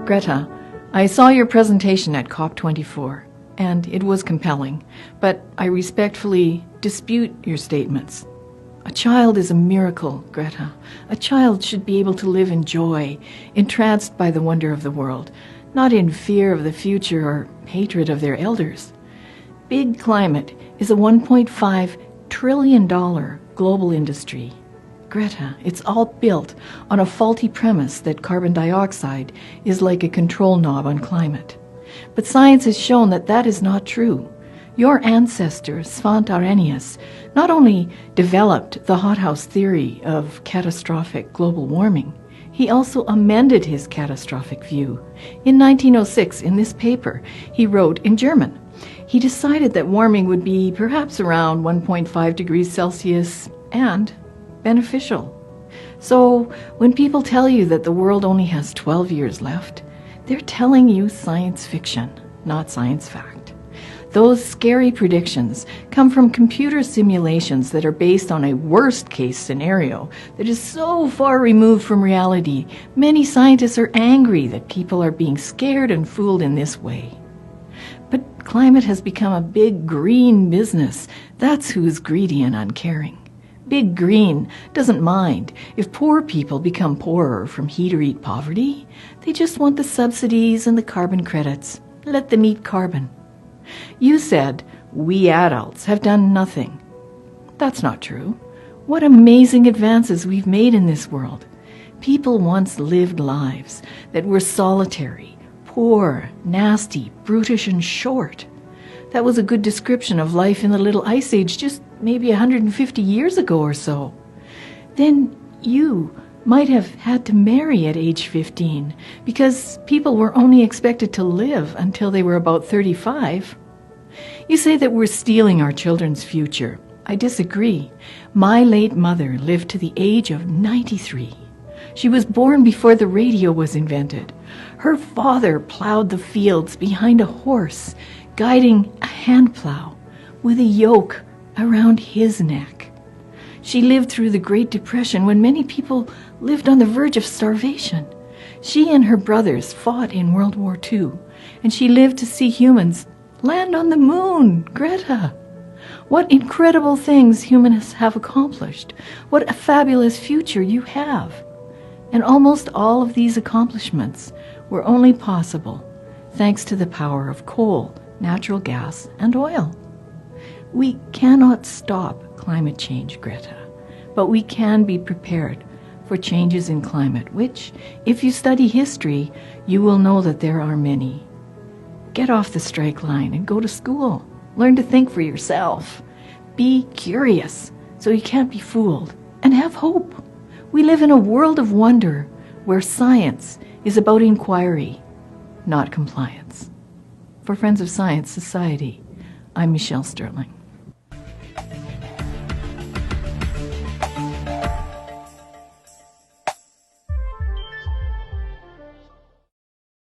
Greta, I saw your presentation at COP24, and it was compelling, but I respectfully dispute your statements. A child is a miracle, Greta. A child should be able to live in joy, entranced by the wonder of the world, not in fear of the future or hatred of their elders. Big climate is a $1.5 trillion global industry. Greta, it's all built on a faulty premise that carbon dioxide is like a control knob on climate. But science has shown that that is not true. Your ancestor, Svante Arrhenius, not only developed the hothouse theory of catastrophic global warming, he also amended his catastrophic view. In 1906, in this paper, he wrote in German. He decided that warming would be perhaps around 1.5 degrees Celsius and beneficial. So when people tell you that the world only has 12 years left, they're telling you science fiction, not science fact. Those scary predictions come from computer simulations that are based on a worst-case scenario that is so far removed from reality, many scientists are angry that people are being scared and fooled in this way. But climate has become a big green business. That's who's greedy and uncaring. Big Green doesn't mind if poor people become poorer from heat or eat poverty. They just want the subsidies and the carbon credits. Let them eat carbon. You said we adults have done nothing. That's not true. What amazing advances we've made in this world. People once lived lives that were solitary, poor, nasty, brutish, and short. That was a good description of life in the Little Ice Age just maybe 150 years ago or so. Then you might have had to marry at age 15 because people were only expected to live until they were about 35. You say that we're stealing our children's future. I disagree. My late mother lived to the age of 93. She was born before the radio was invented. Her father plowed the fields behind a horse, guiding a hand plow with a yoke around his neck. She lived through the Great Depression when many people lived on the verge of starvation. She and her brothers fought in World War II, and she lived to see humans land on the moon. Greta, what incredible things humans have accomplished. What a fabulous future you have. And almost all of these accomplishments were only possible thanks to the power of coal, natural gas, and oil. We cannot stop climate change, Greta, but we can be prepared for changes in climate, which, if you study history, you will know that there are many. Get off the strike line and go to school. Learn to think for yourself. Be curious so you can't be fooled, and have hope. We live in a world of wonder where science is about inquiry, not compliance. For Friends of Science Society, I'm Michelle Stirling.